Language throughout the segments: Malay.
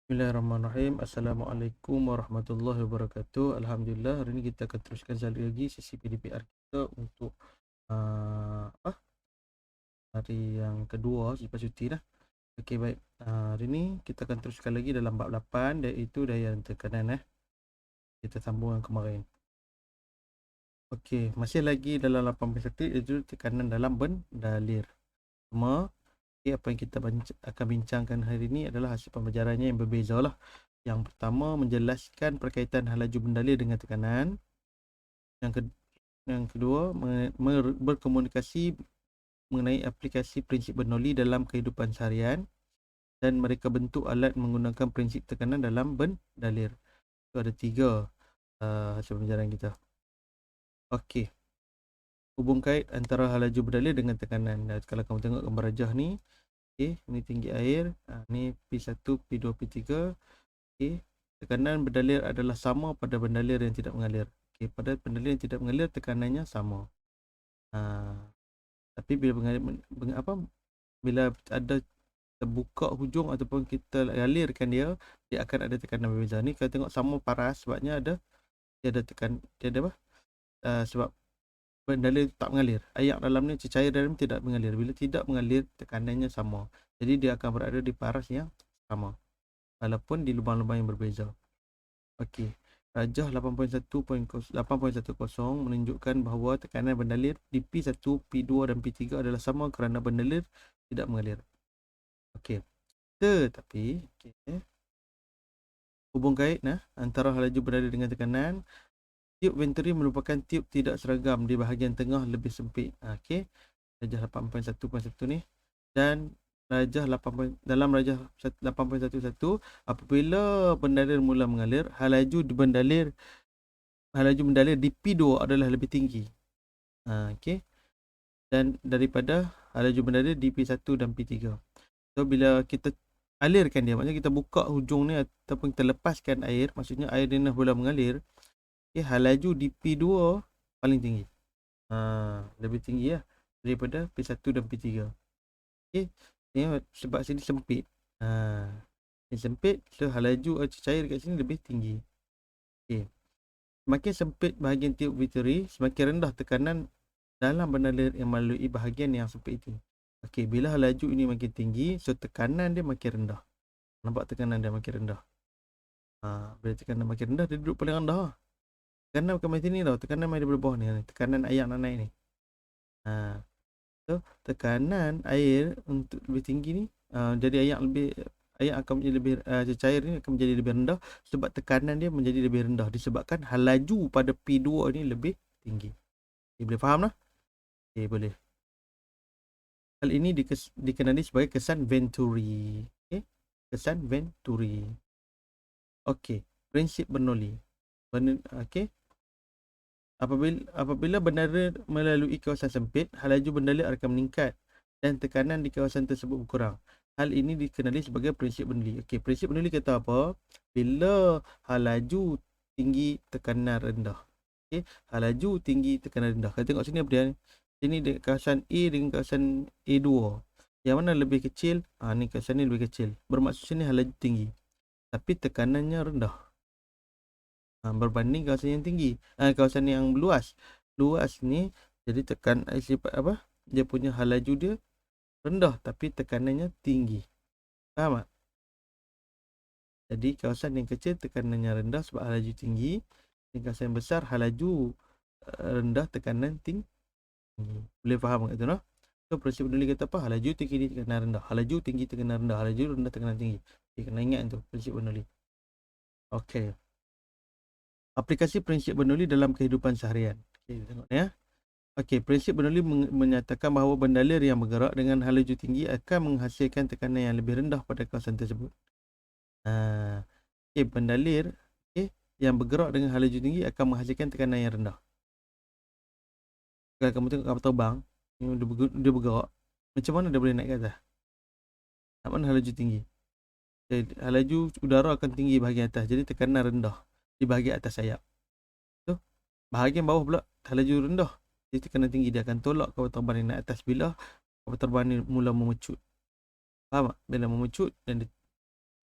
Bismillahirrahmanirrahim. Assalamualaikum warahmatullahi wabarakatuh. Alhamdulillah, hari ini kita akan teruskan sekali lagi sesi PDPR kita untuk hari yang kedua selepas cuti dah. Okey, baik. Hari ini kita akan teruskan lagi dalam bab 8, iaitu daya dan tekanan. Kita sambung yang kemarin. Okey, masih lagi dalam 8.1, iaitu tekanan dalam bendalir. Cuma apa yang kita akan bincangkan hari ini adalah hasil pembelajarannya yang berbeza lah. Yang pertama, menjelaskan perkaitan laju bendalir dengan tekanan. Yang kedua, berkomunikasi mengenai aplikasi prinsip Bernoulli dalam kehidupan seharian, dan mereka bentuk alat menggunakan prinsip tekanan dalam bendalir. So, ada 3 hasil pembelajaran kita. Okey, hubung kait antara laju bendalir dengan tekanan. Kalau kamu tengok gambar rajah ni, okey, ni tinggi air, ni P1, P2, P3. Okey, tekanan bendalir adalah sama pada bendalir yang tidak mengalir. Okey, pada bendalir yang tidak mengalir tekanannya sama. Tapi bila ada terbuka hujung ataupun kita alirkan dia akan ada tekanan berbeza. Ni kalau tengok sama paras sebabnya dia ada sebab bendalir tak mengalir. Air dalam ni, cecair dalam tidak mengalir. Bila tidak mengalir, tekanannya sama. Jadi dia akan berada di paras yang sama walaupun di lubang-lubang yang berbeza. Okey, rajah 8.10 menunjukkan bahawa tekanan bendalir di P1, P2 dan P3 adalah sama kerana bendalir tidak mengalir. Okey, tetapi hubung kait antara laju bendalir dengan tekanan. Tiub Venturi merupakan tiub tidak seragam di bahagian tengah lebih sempit. Okey, rajah 8.1.1 ni, dan dalam rajah 8.11, apabila bendalir mula mengalir, laju bendalir di P2 adalah lebih tinggi. Okey, dan daripada laju bendalir di P1 dan P3. So bila kita alirkan dia, maksudnya kita buka hujung ni ataupun kita lepaskan air, maksudnya air dia dah mula mengalir. Okey, laju di P2 paling tinggi. Lebih tinggi lah daripada P1 dan P3. Okey, sebab sini sempit. Ini sempit, so laju cair kat sini lebih tinggi. Okey, semakin sempit bahagian tiub Venturi, semakin rendah tekanan dalam bendalir yang melalui bahagian yang sempit itu. Okey, bila laju ini makin tinggi, so tekanan dia makin rendah. Nampak tekanan dia makin rendah. Bila tekanan makin rendah, dia duduk paling rendah. Tekanan bukan macam ni tau, tekanan main daripada bawah ni. Tekanan air nak naik ni. So tekanan air untuk lebih tinggi ni, jadi air akan menjadi lebih cair ni akan menjadi lebih rendah sebab tekanan dia menjadi lebih rendah disebabkan laju pada P2 ni lebih tinggi. Boleh faham lah? Boleh. Hal ini dikenali sebagai kesan Venturi. Kesan Venturi. Okey, prinsip Bernoulli. Okey. Apabila bendalir melalui kawasan sempit, laju bendalir akan meningkat dan tekanan di kawasan tersebut berkurang. Hal ini dikenali sebagai prinsip Bernoulli. Okey, prinsip Bernoulli kata apa? Bila laju tinggi, tekanan rendah. Okey, laju tinggi, tekanan rendah. Kita tengok sini apa dia? Sini kawasan A dengan kawasan A2. Yang mana lebih kecil? Ni kawasan ni lebih kecil. Bermaksud sini laju tinggi, tapi tekanannya rendah. Berbanding kawasan yang tinggi, kawasan yang luas ni, jadi dia punya laju dia rendah tapi tekanannya tinggi. Faham tak? Jadi kawasan yang kecil tekanannya rendah sebab laju tinggi, dan kawasan yang besar laju rendah, tekanan tinggi. Boleh faham kat tu no? So prinsip Bernoulli kata apa? Laju tinggi, tekanan rendah. Laju tinggi, tekanan rendah. Laju rendah, tekanan tinggi. Kena ingat tu prinsip Bernoulli. Okey, aplikasi prinsip Bernoulli dalam kehidupan seharian. Okey, tengok ni ya. Okey, prinsip Bernoulli menyatakan bahawa bendalir yang bergerak dengan laju tinggi akan menghasilkan tekanan yang lebih rendah pada kawasan tersebut. Okey, bendalir yang bergerak dengan laju tinggi akan menghasilkan tekanan yang rendah. Kalau kamu tengok kapal terbang, dia bergerak, macam mana dia boleh naik ke atas? Nak mana laju tinggi? Laju udara akan tinggi bahagian atas, jadi tekanan rendah di bahagian atas sayap. So, bahagian bawah pula laju rendah, jadi tekanan tinggi. Dia akan tolak kapal terbang ni naik atas bila kapal terbang ni mula memecut. Faham tak? Bila memecut dan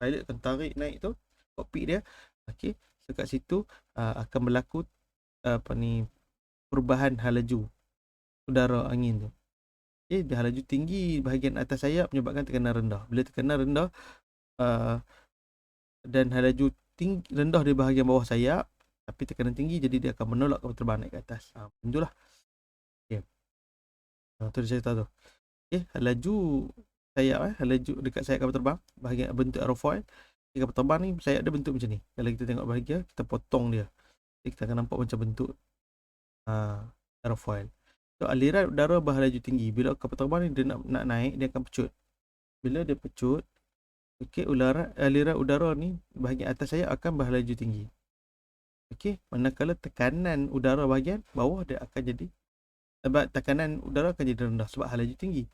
pilot akan tarik naik tu kokpit dia. Okey, so kat situ akan berlaku perubahan hal laju udara angin tu. Okey, dia hal laju tinggi bahagian atas sayap menyebabkan tekanan rendah. Bila tekanan rendah uh, dan hal laju rendah di bahagian bawah sayap tapi tekanan tinggi, jadi dia akan menolak kapal terbang naik ke atas. Macam itulah. Okey. Tu dia cerita tu. Okey, hal laju sayap hal laju dekat sayap kapal terbang bahagian bentuk aerofoil. Kapal terbang ni sayap dia bentuk macam ni. Kalau kita tengok bahagian, kita potong dia. Jadi kita akan nampak macam bentuk aerofoil. So aliran udara berlaju tinggi. Bila kapal terbang ni dia nak naik, dia akan pecut. Bila dia pecut, okey, aliran udara ni bahagian atas sayap akan berlaju tinggi. Okey, manakala tekanan udara bahagian bawah dia akan jadi tekanan udara akan jadi rendah sebab hal laju tinggi.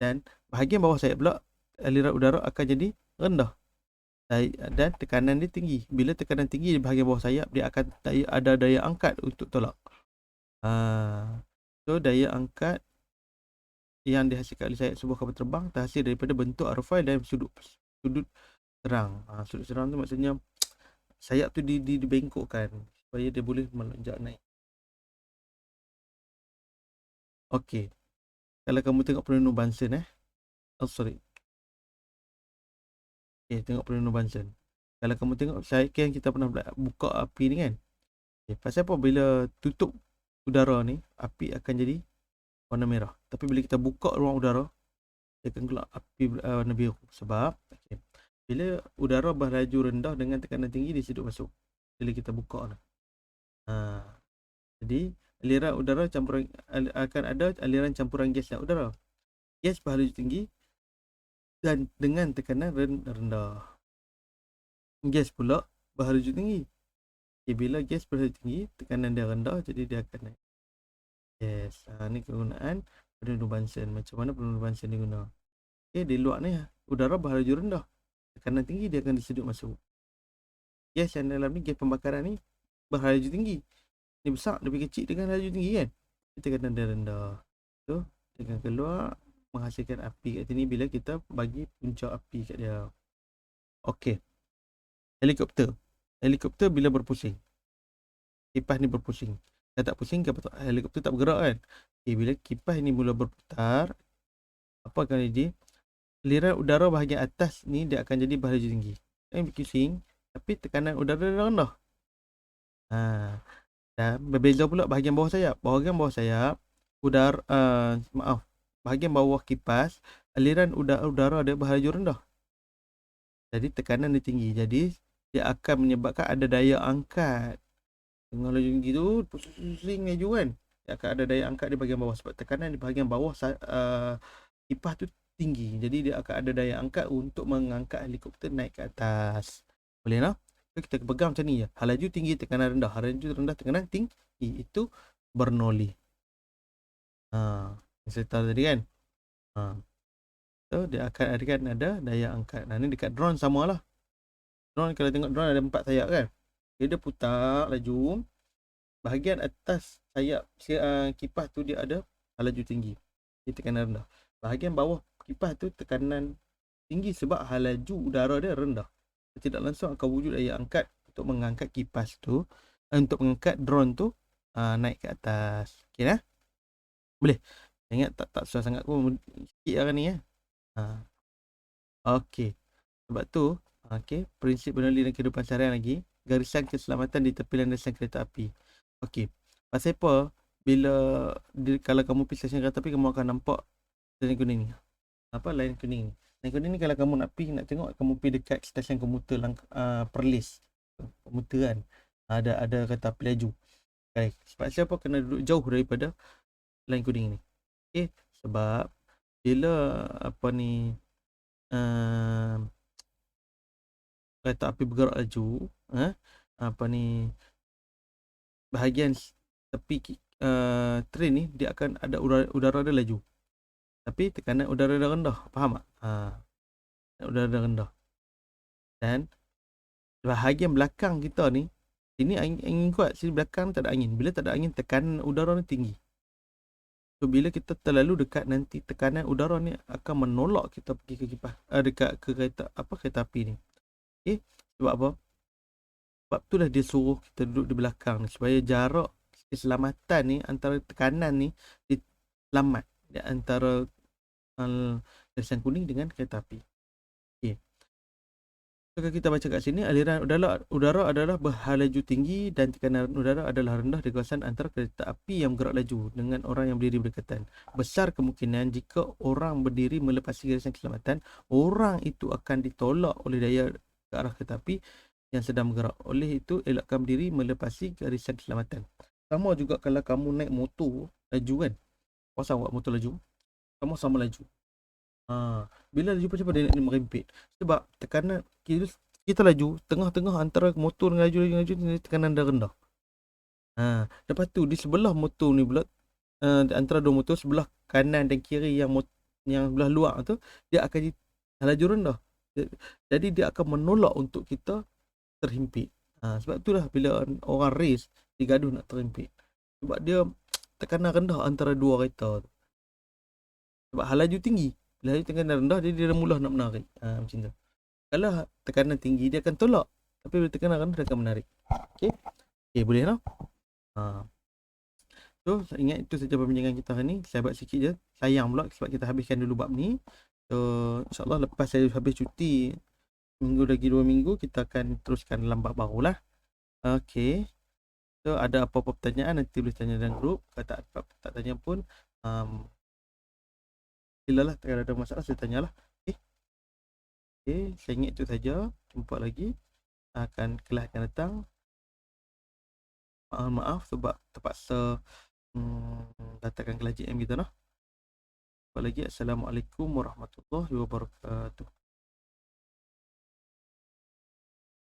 Dan bahagian bawah sayap pula aliran udara akan jadi rendah. Dan tekanan dia tinggi. Bila tekanan tinggi di bahagian bawah sayap, dia akan ada daya angkat untuk tolak. So daya angkat yang dihasilkan oleh sayap sebuah kapal terbang terhasil daripada bentuk aerofoil dan sudut serang. Sudut serang tu maksudnya sayap tu dibengkokkan supaya dia boleh melonjak naik. Okey. Kalau kamu tengok pelindung Bunsen tengok pelindung Bunsen. Kalau kamu tengok, saya kan kita pernah buka api ni kan. Pasal apa bila tutup udara ni, api akan jadi warna merah. Tapi bila kita buka ruang udara, dia akan keluar api warna biru. Sebab bila udara berlaju rendah dengan tekanan tinggi, dia sedut masuk. Bila kita buka ni. Jadi aliran udara akan ada aliran campuran gas dan udara. Gas berlaju tinggi dan dengan tekanan rendah. Gas pula berlaju tinggi. Bila gas berlaju tinggi, tekanan dia rendah, jadi dia akan naik. Yes, ni kegunaan pelindung Bunsen. Macam mana pelindung Bunsen diguna? Di luar ni udara berlaju rendah, tekanan tinggi, dia akan disedut masuk. Gas yang dalam ni, gas pembakaran ni berlaju tinggi. Ni besar, lebih kecil dengan laju tinggi kan. Tekanan dia rendah. So, dia akan keluar menghasilkan api kat sini bila kita bagi punca api kat dia. Okey. Helikopter bila berpusing, kipas ni berpusing. Kalau tak pusing, helikopter tak bergerak kan. Bila kipas ni mula berputar, apa akan jadi? Aliran udara bahagian atas ni dia akan jadi berlaju tinggi. Pusing, tapi tekanan udara dia rendah. Dan berbeza pula bahagian bawah sayap. Bahagian bawah sayap, bahagian bawah kipas, aliran udara dia berlaju rendah. Jadi tekanan dia tinggi. Jadi dia akan menyebabkan ada daya angkat. Dengan laju tinggi tu, pusing laju kan. Dia akan ada daya angkat di bahagian bawah. Sebab tekanan di bahagian bawah kipas tu tinggi. Jadi dia akan ada daya angkat untuk mengangkat helikopter naik ke atas. Boleh tak? So, kita pegang macam ni je. Hal laju tinggi, tekanan rendah. Hal laju rendah, tekanan tinggi. Itu Bernoulli. Saya tahu tadi kan. So dia akan ada daya angkat. Ni dekat drone samalah. Drone, kalau tengok drone ada 4 sayap kan. Dia putar laju. Bahagian atas sayap kipas tu dia ada hal laju tinggi. Dia tekanan rendah. Bahagian bawah kipas tu tekanan tinggi sebab hal laju udara dia rendah. Tidak langsung akan wujud daya angkat untuk mengangkat kipas tu, untuk mengangkat drone tu naik ke atas. Okey lah. Boleh. Ingat tak susah sangat pun, sikit lah ni ya. Okey. Sebab tu, prinsip Bernoulli dalam kehidupan seharian lagi, garisan keselamatan di tepi landasan kereta api. Okey. Pasal apa? Kalau kamu pergi stesen kereta api, kamu akan nampak line kuning ni. Line kuning ni. Line kuning ni kalau kamu nak tengok, kamu pergi dekat stesen komuter Perlis. Komuter kan. Ada kereta api laju. Sebab siapa kena duduk jauh daripada line kuning ni. Sebab bila kereta api bergerak laju, bahagian tepi train ni dia akan ada udara dia laju. Tapi tekanan udara dia rendah. Faham tak? Udara dia rendah. Dan bahagian belakang kita ni, sini angin kuat, sini belakang tak ada angin. Bila tak ada angin, tekanan udara ni tinggi. So bila kita terlalu dekat, nanti tekanan udara ni akan menolak kita pergi ke kipas dekat ke kereta api ni. Okey, sebab apa? Sebab itulah dia suruh kita duduk di belakang ni, supaya jarak keselamatan ni antara tekanan ni selamat di antara garisan kuning dengan kereta api. Okey. So, kalau kita baca kat sini, aliran udara adalah berhalaju tinggi dan tekanan udara adalah rendah di kawasan antara kereta api yang bergerak laju dengan orang yang berdiri berdekatan. Besar kemungkinan jika orang berdiri melepasi garisan keselamatan, orang itu akan ditolak oleh daya ke arah kereta api yang sedang bergerak. Oleh itu, elakkan berdiri melepasi garisan keselamatan. Sama juga kalau kamu naik motor laju kan. Pasal buat motor laju, kamu sama laju. Bila laju cepat dia nak merempit. Sebab tekanan kita laju tengah-tengah antara motor dengan laju tekanan dah rendah. Lepas tu di sebelah motor ni pula, antara dua motor, sebelah kanan dan kiri yang sebelah luar tu, dia akan laju rendah. Jadi dia akan menolak untuk kita terhimpit. Sebab itulah bila orang race dia gaduh nak terhimpit. Sebab dia tekanan rendah antara dua kereta tu. Sebab laju tinggi, bila tekanan rendah dia mula nak menarik. Macam tu. Kalau tekanan tinggi dia akan tolak, tapi bila tekanan rendah dia akan menarik. Okey, boleh tak? So ingat itu saja perbincangan kita hari ni. Saya buat sikit je, sayang pula sebab kita habiskan dulu bab ni. So insyaAllah lepas saya habis cuti minggu lagi 2 minggu, kita akan teruskan dalam bab baru lah. Okey. So ada apa-apa pertanyaan nanti boleh tanya dalam grup. Kalau tak tanya pun silalah, kalau ada masalah saya tanyalah. Okey, saya ingat itu saja. Jumpa lagi akan kelas akan datang. Maaf sebab terpaksa datangkan kelas GM kita lah. Jumpa lagi. Assalamualaikum warahmatullahi wabarakatuh.